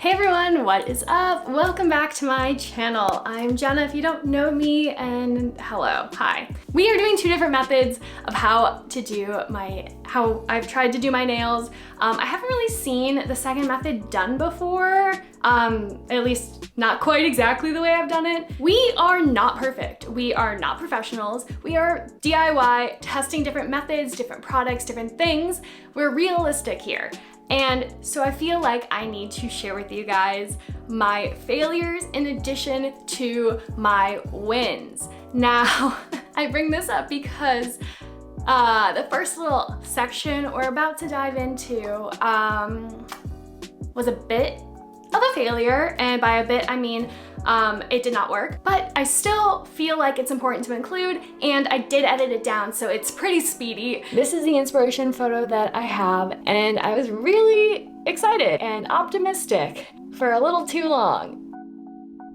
Hey everyone, what is up? Welcome back to my channel. I'm Jenna if you don't know me, and hello, hi. We are doing two different methods of how I've tried to do my nails. I haven't really seen the second method done before, at least not quite exactly the way I've done it. We are not perfect. We are not professionals. We are DIY, testing different methods, different products, different things. We're realistic here. And so I feel like I need to share with you guys my failures in addition to my wins. Now, I bring this up because the first little section we're about to dive into was a bit of a failure, and by a bit I mean it did not work, but I still feel like it's important to include, and I did edit it down so it's pretty speedy. This is the inspiration photo that I have, and I was really excited and optimistic for a little too long.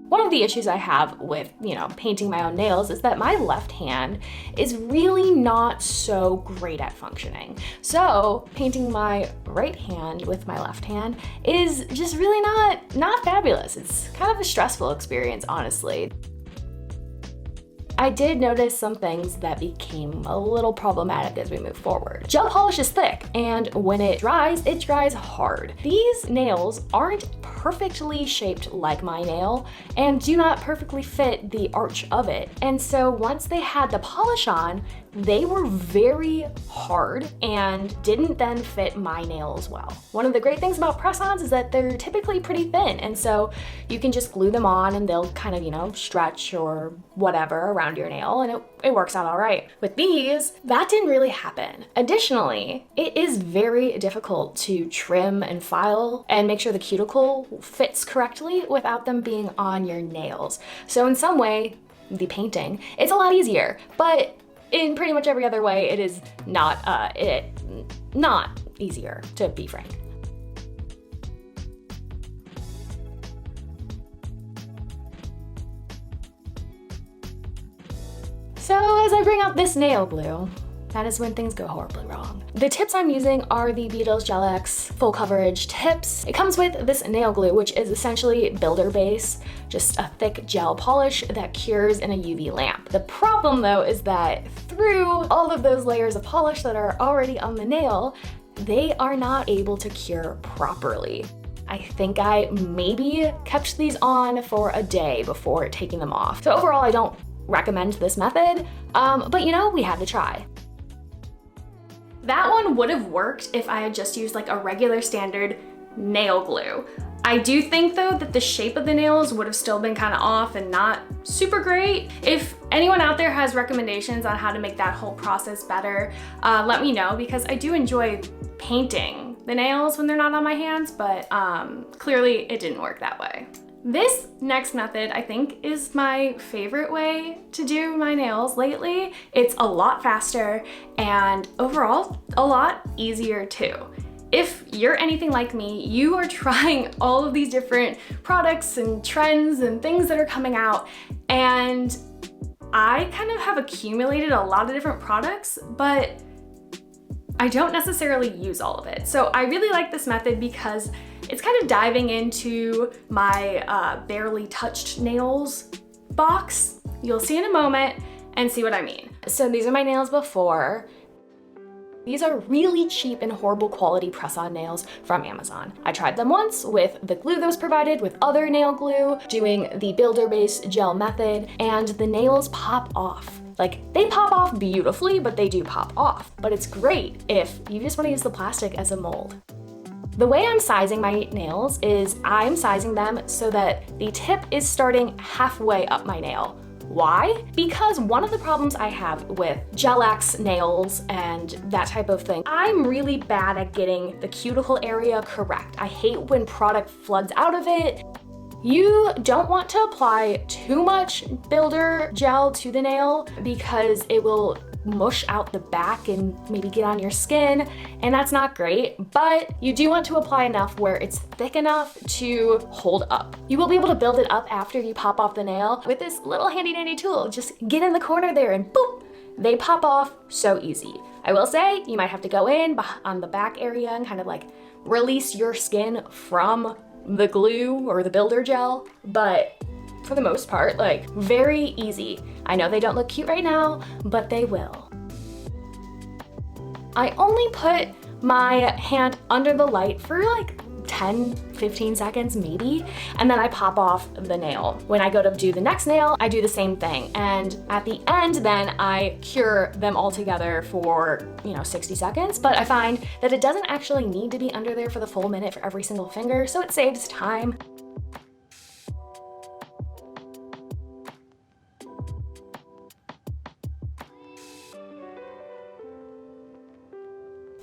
One of the issues I have with, painting my own nails is that my left hand is really not so great at functioning. So painting my right hand with my left hand is just really not fabulous. It's kind of a stressful experience, honestly. I did notice some things that became a little problematic as we move forward. Gel polish is thick, and when it dries hard. These nails aren't perfectly shaped like my nail and do not perfectly fit the arch of it. And so once they had the polish on, they were very hard and didn't then fit my nails well. One of the great things about press-ons is that they're typically pretty thin, and so you can just glue them on and they'll kind of, stretch or whatever around your nail, and it works out all right. With these, that didn't really happen. Additionally, it is very difficult to trim and file and make sure the cuticle fits correctly without them being on your nails. So in some way, the painting, it's a lot easier, but in pretty much every other way, it is not easier, to be frank. So as I bring out this nail glue, that is when things go horribly wrong. The tips I'm using are the Beetles Gel X full coverage tips. It comes with this nail glue, which is essentially builder base, just a thick gel polish that cures in a UV lamp. The problem though is that through all of those layers of polish that are already on the nail, they are not able to cure properly. I think I maybe kept these on for a day before taking them off. So overall, I don't recommend this method, but we had to try. That one would have worked if I had just used like a regular standard nail glue. I do think though that the shape of the nails would have still been kind of off and not super great. If anyone out there has recommendations on how to make that whole process better, let me know, because I do enjoy painting the nails when they're not on my hands, but clearly it didn't work that way. This next method, I think, is my favorite way to do my nails lately. It's a lot faster and overall a lot easier too. If you're anything like me, you are trying all of these different products and trends and things that are coming out, and I kind of have accumulated a lot of different products, but I don't necessarily use all of it. So I really like this method because it's kind of diving into my barely touched nails box. You'll see in a moment and see what I mean. So these are my nails before. These are really cheap and horrible quality press-on nails from Amazon. I tried them once with the glue that was provided with other nail glue, doing the builder base gel method, and the nails pop off. Like, they pop off beautifully, but they do pop off. But it's great if you just want to use the plastic as a mold. The way I'm sizing my nails is I'm sizing them so that the tip is starting halfway up my nail. Why? Because one of the problems I have with Gel X nails and that type of thing, I'm really bad at getting the cuticle area correct. I hate when product floods out of it. You don't want to apply too much builder gel to the nail because it will mush out the back and maybe get on your skin, and that's not great, but you do want to apply enough where it's thick enough to hold up. You will be able to build it up after you pop off the nail with this little handy dandy tool. Just get in the corner there and boop, they pop off so easy. I will say you might have to go in on the back area and kind of like release your skin from the glue or the builder gel, but for the most part, like, very easy. I know they don't look cute right now, but they will. I only put my hand under the light for like 10-15 seconds maybe, and then I pop off the nail. When I go to do the next nail, I do the same thing, and at the end then I cure them all together for 60 seconds, but I find that it doesn't actually need to be under there for the full minute for every single finger, so it saves time.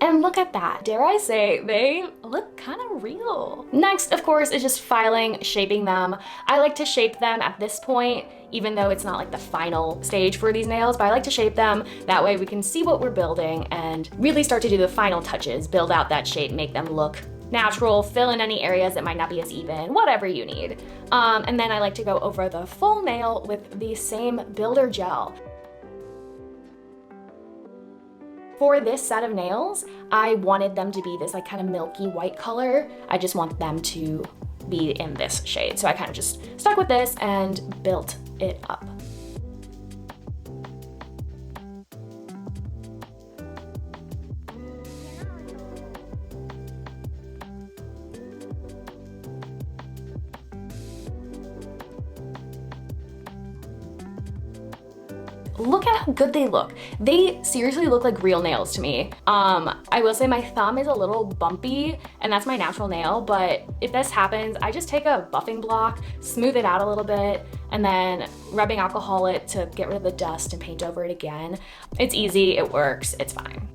And look at that, dare I say, they look kind of real. Next, of course, is just filing, shaping them. I like to shape them at this point, even though it's not like the final stage for these nails, but I like to shape them. That way we can see what we're building and really start to do the final touches, build out that shape, make them look natural, fill in any areas that might not be as even, whatever you need. And then I like to go over the full nail with the same builder gel. For this set of nails, I wanted them to be this like kind of milky white color. I just want them to be in this shade. So I kind of just stuck with this and built it up. Look at how good they look. They seriously look like real nails to me. I will say my thumb is a little bumpy, and that's my natural nail, but if this happens, I just take a buffing block, smooth it out a little bit, and then rubbing alcohol it to get rid of the dust and paint over it again. It's easy, it works, it's fine.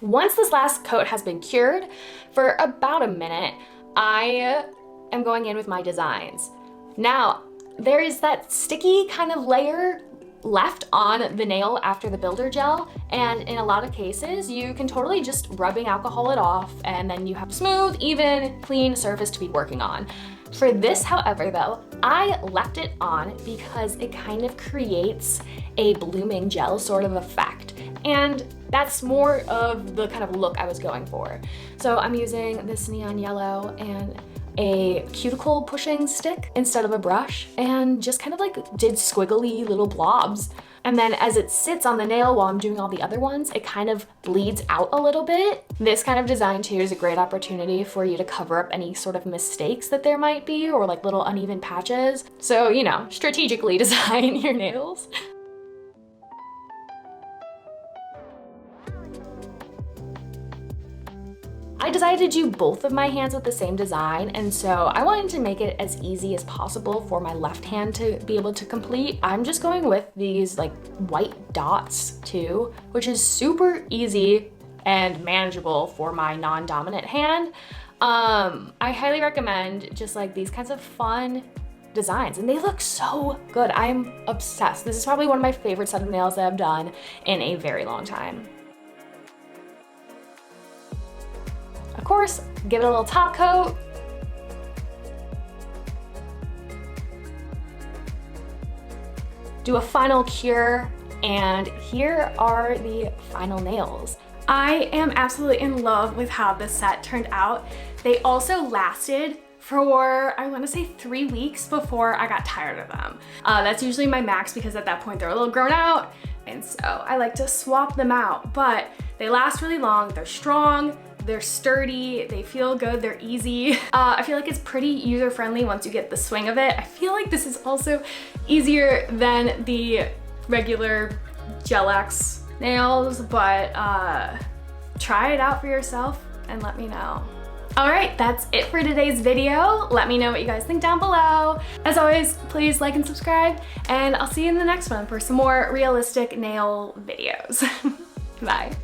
Once this last coat has been cured for about a minute, I am going in with my designs. Now, there is that sticky kind of layer left on the nail after the builder gel, and in a lot of cases, you can totally just rubbing alcohol it off, and then you have a smooth, even, clean surface to be working on. For this, however, though, I left it on because it kind of creates a blooming gel sort of effect, and that's more of the kind of look I was going for. So I'm using this neon yellow and a cuticle pushing stick instead of a brush, and just kind of like did squiggly little blobs. And then as it sits on the nail while I'm doing all the other ones, it kind of bleeds out a little bit. This kind of design too is a great opportunity for you to cover up any sort of mistakes that there might be, or like little uneven patches. So, strategically design your nails. I decided to do both of my hands with the same design, and so I wanted to make it as easy as possible for my left hand to be able to complete. I'm just going with these like white dots too, which is super easy and manageable for my non-dominant hand. I highly recommend just like these kinds of fun designs, and they look so good. I'm obsessed. This is probably one of my favorite set of nails that I've done in a very long time. Of course, give it a little top coat. Do a final cure, and here are the final nails. I am absolutely in love with how this set turned out. They also lasted for, I want to say 3 weeks before I got tired of them. That's usually my max because at that point they're a little grown out, and so I like to swap them out, but they last really long, they're strong, they're sturdy, they feel good, they're easy. I feel like it's pretty user-friendly once you get the swing of it. I feel like this is also easier than the regular Gel-X nails, but try it out for yourself and let me know. All right, that's it for today's video. Let me know what you guys think down below. As always, please like and subscribe, and I'll see you in the next one for some more realistic nail videos. Bye.